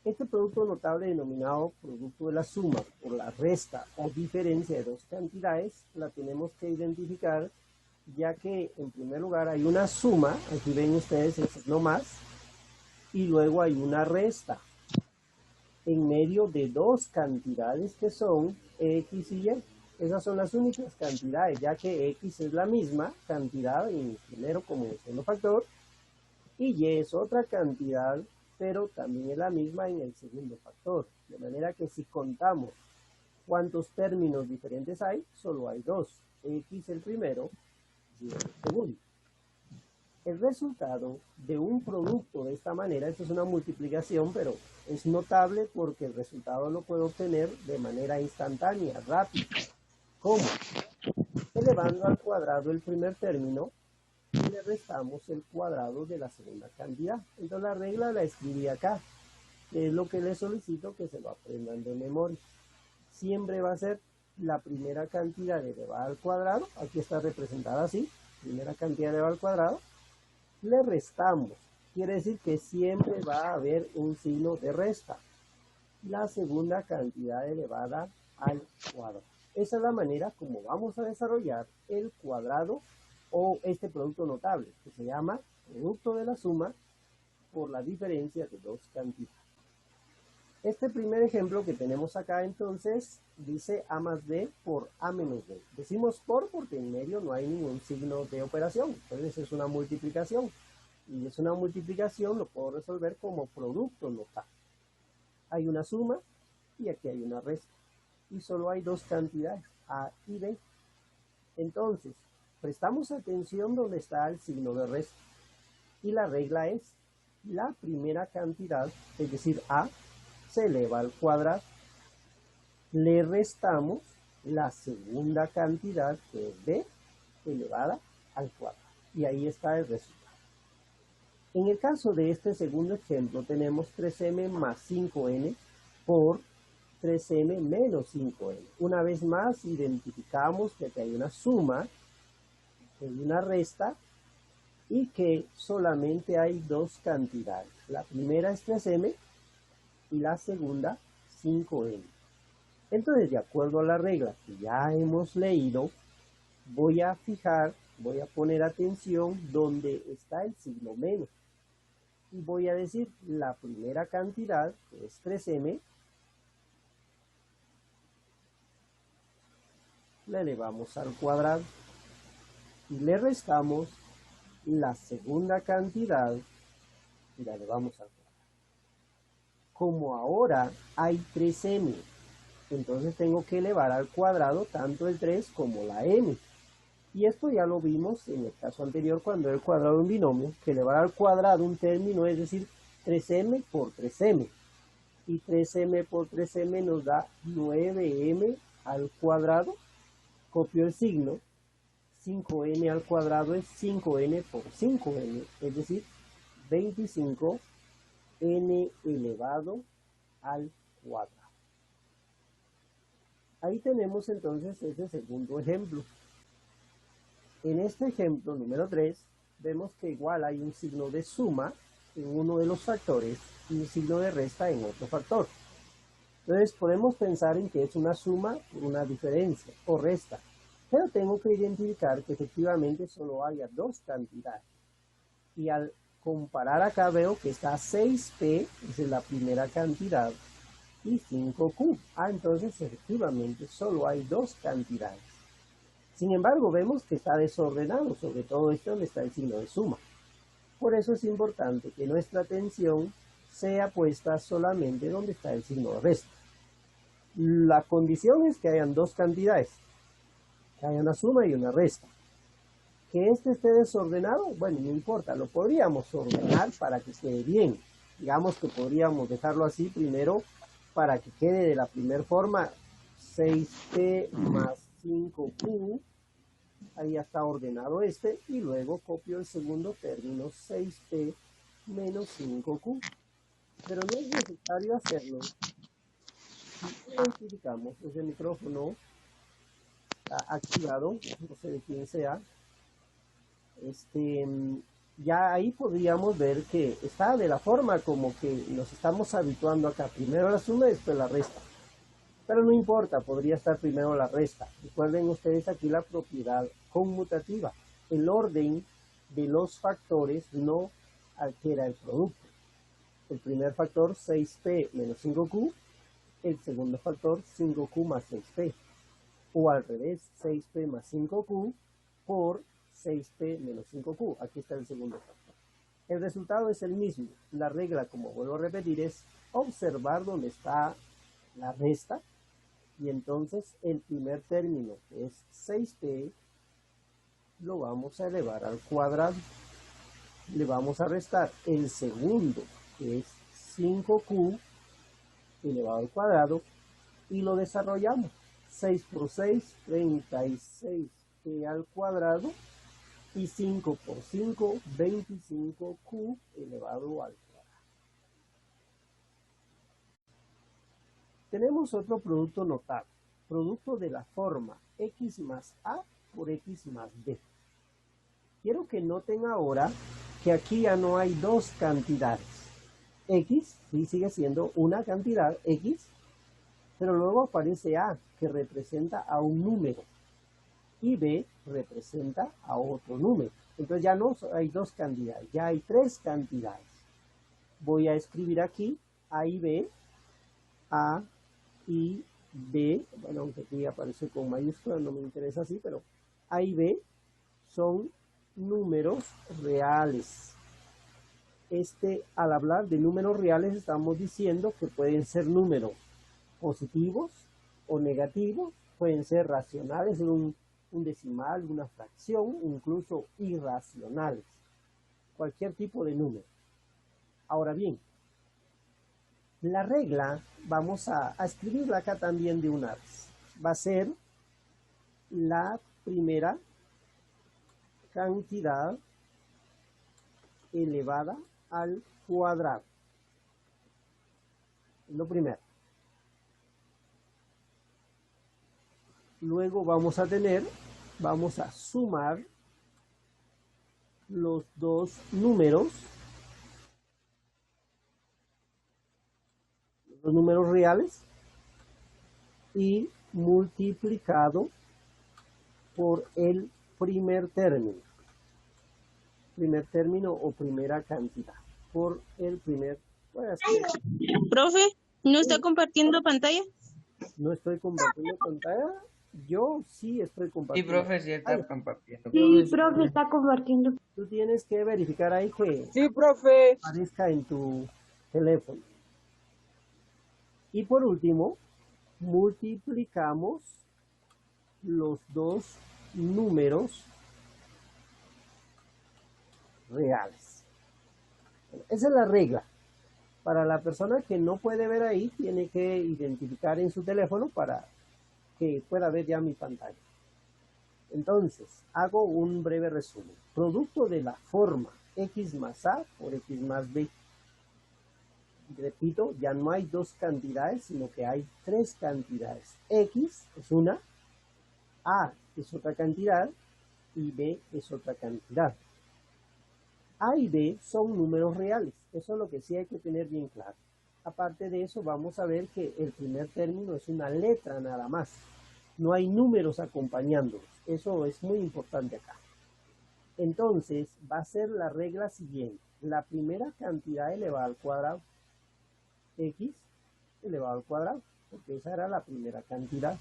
Este producto notable denominado producto de la suma por la resta o diferencia de dos cantidades la tenemos que identificar, ya que en primer lugar hay una suma, aquí ven ustedes el signo más, y luego hay una resta en medio de dos cantidades que son X y Y. Esas son las únicas cantidades, ya que X es la misma cantidad en primero como segundo factor y Y es otra cantidad, pero también es la misma en el segundo factor. De manera que si contamos cuántos términos diferentes hay, solo hay dos. X el primero y Y el segundo. El resultado de un producto de esta manera, esto es una multiplicación, pero es notable porque el resultado lo puedo obtener de manera instantánea, rápida. ¿Cómo? Elevando al cuadrado el primer término y le restamos el cuadrado de la segunda cantidad. Entonces la regla la escribí acá, que es lo que les solicito que se lo aprendan de memoria. Siempre va a ser la primera cantidad elevada al cuadrado, aquí está representada así, primera cantidad elevada al cuadrado, le restamos, quiere decir que siempre va a haber un signo de resta, la segunda cantidad elevada al cuadrado. Esa es la manera como vamos a desarrollar el cuadrado o este producto notable, que se llama producto de la suma por la diferencia de dos cantidades. Este primer ejemplo que tenemos acá entonces dice A más B por A menos B. Decimos por porque en medio no hay ningún signo de operación, entonces es una multiplicación. Y es una multiplicación, lo puedo resolver como producto notable. Hay una suma y aquí hay una resta. Y solo hay dos cantidades, A y B. Entonces, prestamos atención donde está el signo de resta. Y la regla es la primera cantidad, es decir, A, se eleva al cuadrado. Le restamos la segunda cantidad, que es B, elevada al cuadrado. Y ahí está el resultado. En el caso de este segundo ejemplo, tenemos 3m más 5n por 3m menos 5n. Una vez más, identificamos que aquí hay una suma, que hay una resta, y que solamente hay dos cantidades. La primera es 3m y la segunda 5n. Entonces, de acuerdo a la regla que ya hemos leído, voy a poner atención donde está el signo menos. Y voy a decir la primera cantidad, que es 3m, la elevamos al cuadrado. Y le restamos la segunda cantidad y la elevamos al cuadrado. Como ahora hay 3m, entonces tengo que elevar al cuadrado tanto el 3 como la m. Y esto ya lo vimos en el caso anterior cuando era el cuadrado de un binomio, que elevar al cuadrado un término es decir 3m por 3m. Y 3m por 3m nos da 9m al cuadrado. Copio el signo. 5n al cuadrado es 5n por 5n, es decir, 25n elevado al cuadrado. Ahí tenemos entonces ese segundo ejemplo. En este ejemplo número 3, vemos que igual hay un signo de suma en uno de los factores y un signo de resta en otro factor. Entonces podemos pensar en que es una suma por una diferencia o resta, pero tengo que identificar que efectivamente solo haya dos cantidades. Y al comparar acá veo que está 6p, esa es la primera cantidad, y 5q. Entonces efectivamente solo hay dos cantidades. Sin embargo, vemos que está desordenado, sobre todo esto donde está el signo de suma. Por eso es importante que nuestra atención sea puesta solamente donde está el signo de resta. La condición es que hayan dos cantidades, que haya una suma y una resta. Que este esté desordenado, bueno, no importa, lo podríamos ordenar para que quede bien. Digamos que podríamos dejarlo así primero para que quede de la primera forma, 6p más 5q, ahí está ordenado este, y luego copio el segundo término, 6p menos 5q. Pero no es necesario hacerlo. Si identificamos ese micrófono activado, no sé de quién sea, Ya ahí podríamos ver que está de la forma como que nos estamos habituando acá. Primero la suma y después la resta. Pero no importa, podría estar primero la resta. Recuerden ustedes aquí la propiedad conmutativa. El orden de los factores no altera el producto. El primer factor 6p menos 5q, el segundo factor 5q más 6p. O al revés, 6p más 5q por 6p menos 5q. Aquí está el segundo factor. El resultado es el mismo. La regla, como vuelvo a repetir, es observar dónde está la resta. Y entonces el primer término, que es 6p, lo vamos a elevar al cuadrado. Le vamos a restar el segundo, que es 5q elevado al cuadrado, y lo desarrollamos. 6 por 6, 36p al cuadrado, y 5 por 5, 25q elevado al cuadrado. Tenemos otro producto notable, producto de la forma x más a por x más b. Quiero que noten ahora que aquí ya no hay dos cantidades. X sí sigue siendo una cantidad x, pero luego aparece a, que representa a un número, y b representa a otro número. Entonces ya no hay dos cantidades, ya hay tres cantidades. Voy a escribir aquí a y b, a y b, bueno, aunque aquí aparece con mayúsculas, no me interesa así, pero a y b son números reales. Al hablar de números reales estamos diciendo que pueden ser números positivos o negativos, pueden ser racionales, un decimal, una fracción, incluso irracionales, cualquier tipo de número. Ahora bien, la regla vamos a escribirla acá también de una vez. Va a ser la primera cantidad elevada al cuadrado. Lo primero. Luego vamos a sumar los dos números, los números reales, y multiplicado por el primer término o primera cantidad, por el primer. Profe, ¿no está compartiendo pantalla? No estoy compartiendo pantalla. Yo sí estoy Sí, compartiendo. profe, sí está compartiendo. Sí, profe, está compartiendo. Tú tienes que verificar ahí que Sí, profe. aparezca en tu teléfono. Y por último, multiplicamos los dos números reales. Esa es la regla. Para la persona que no puede ver ahí, tiene que identificar en su teléfono para que pueda ver ya mi pantalla. Entonces, hago un breve resumen. Producto de la forma x más a por x más b. Repito, ya no hay dos cantidades, sino que hay tres cantidades. X es una, a es otra cantidad y b es otra cantidad. A y b son números reales. Eso es lo que sí hay que tener bien claro. Aparte de eso, vamos a ver que el primer término es una letra nada más. No hay números acompañándolos. Eso es muy importante acá. Entonces, va a ser la regla siguiente. La primera cantidad elevada al cuadrado, x elevado al cuadrado, porque esa era la primera cantidad.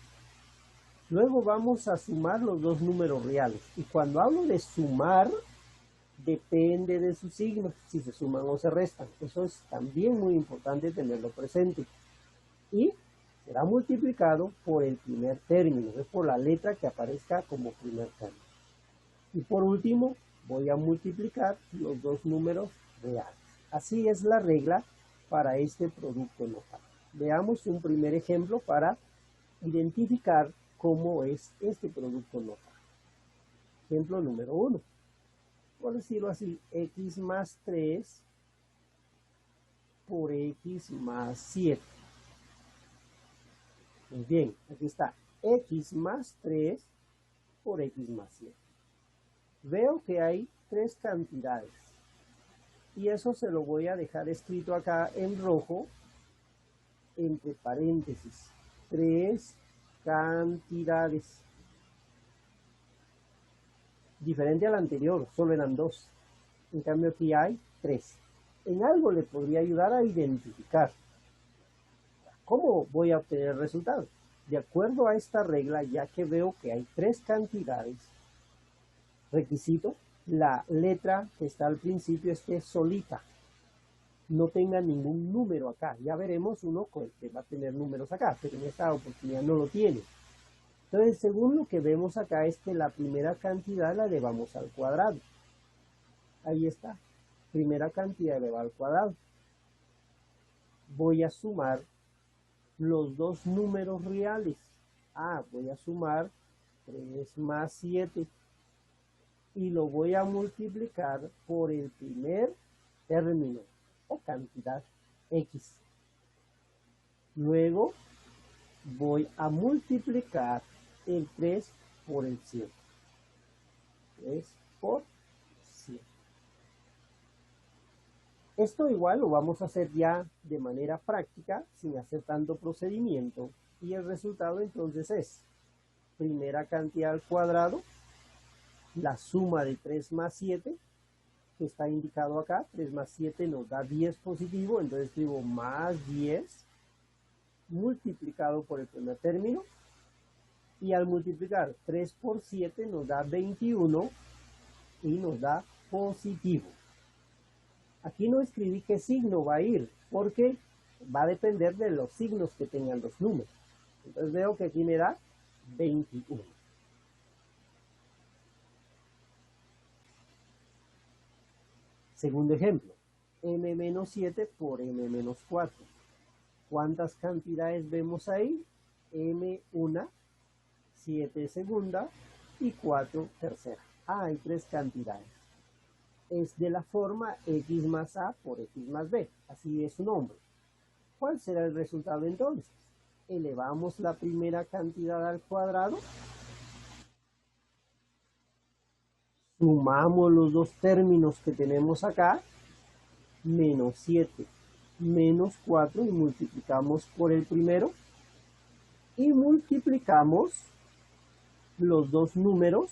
Luego vamos a sumar los dos números reales. Y cuando hablo de sumar, depende de su signo, si se suman o se restan. Eso es también muy importante tenerlo presente. Y será multiplicado por el primer término, es por la letra que aparezca como primer término. Y por último, voy a multiplicar los dos números reales. Así es la regla para este producto notable. Veamos un primer ejemplo para identificar cómo es este producto notable. Ejemplo número 1. Por decirlo así, x más 3 por x más 7. Muy bien, aquí está x más 3 por x más 7. Veo que hay tres cantidades. Y eso se lo voy a dejar escrito acá en rojo, entre paréntesis. Tres cantidades. Diferente al anterior, solo eran dos. En cambio aquí hay tres. En algo le podría ayudar a identificar. ¿Cómo voy a obtener el resultado? De acuerdo a esta regla, ya que veo que hay tres cantidades, requisito, la letra que está al principio esté solita. No tenga ningún número acá. Ya veremos uno que va a tener números acá, pero en esta oportunidad no lo tiene. Entonces, según lo que vemos acá, es que la primera cantidad la elevamos al cuadrado. Ahí está. Primera cantidad elevada al cuadrado. Voy a sumar los dos números reales. Voy a sumar 3 más 7. Y lo voy a multiplicar por el primer término o cantidad X. Luego voy a multiplicar el 3 por el 7. 3 por 7. Esto igual lo vamos a hacer ya de manera práctica, sin hacer tanto procedimiento. Y el resultado entonces es primera cantidad al cuadrado, la suma de 3 más 7, que está indicado acá. 3 más 7 nos da 10 positivo, entonces escribo más 10, multiplicado por el primer término. Y al multiplicar 3 por 7 nos da 21 y nos da positivo. Aquí no escribí qué signo va a ir, porque va a depender de los signos que tengan los números. Entonces veo que aquí me da 21. Segundo ejemplo, m-7 por m-4. ¿Cuántas cantidades vemos ahí? m1, 7 segunda y 4 tercera. Hay tres cantidades. Es de la forma x más a por x más b. Así es su nombre. ¿Cuál será el resultado entonces? Elevamos la primera cantidad al cuadrado. Sumamos los dos términos que tenemos acá. Menos 7 menos 4 y multiplicamos por el primero. Y multiplicamos los dos números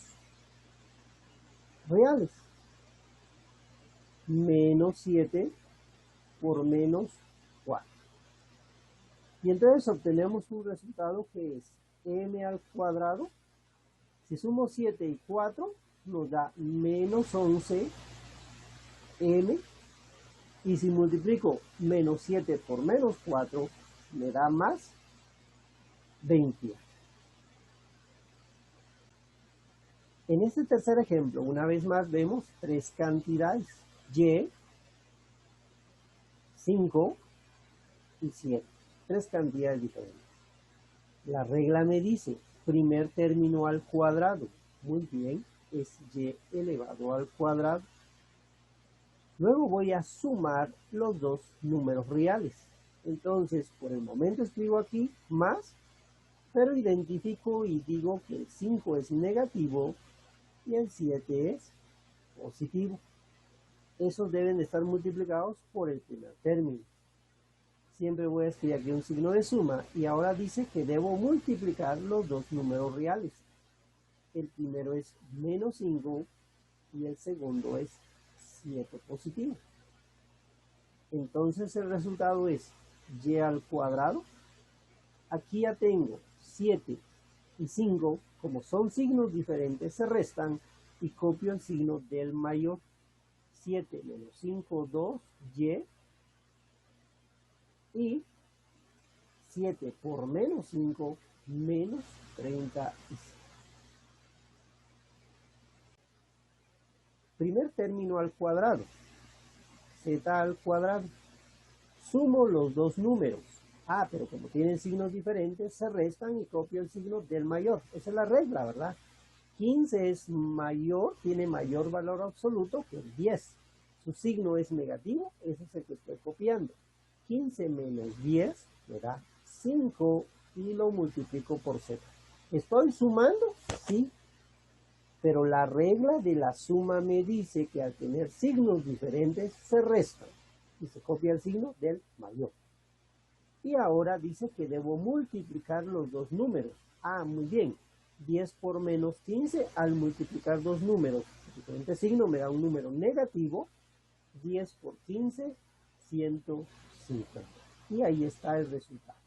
reales. Menos 7 por menos 4. Y entonces obtenemos un resultado que es m al cuadrado. Si sumo 7 y 4, nos da menos 11 m. Y si multiplico menos 7 por menos 4, me da más 20. En este tercer ejemplo, una vez más vemos tres cantidades. Y, 5 y 7. Tres cantidades diferentes. La regla me dice primer término al cuadrado. Muy bien, es y elevado al cuadrado. Luego voy a sumar los dos números reales. Entonces, por el momento escribo aquí más, pero identifico y digo que el 5 es negativo y el 7 es positivo. Esos deben de estar multiplicados por el primer término. Siempre voy a escribir aquí un signo de suma y ahora dice que debo multiplicar los dos números reales. El primero es menos 5 y el segundo es 7 positivo. Entonces el resultado es y al cuadrado. Aquí ya tengo 7 y 5, como son signos diferentes, se restan y copio el signo del mayor. 7 menos 5, 2, y 7 por menos 5, menos 36. Primer término al cuadrado, z al cuadrado. Sumo los dos números. Pero como tienen signos diferentes, se restan y copio el signo del mayor. Esa es la regla, ¿verdad? 15 es mayor, tiene mayor valor absoluto que el 10. Su signo es negativo, ese es el que estoy copiando. 15 menos 10 me da 5 y lo multiplico por z. ¿Estoy sumando? Sí. Pero la regla de la suma me dice que al tener signos diferentes se restan y se copia el signo del mayor. Y ahora dice que debo multiplicar los dos números. Ah, muy bien. 10 por menos 15 al multiplicar dos números. Diferente signo me da un número negativo. 10 por 15, 150. Y ahí está el resultado.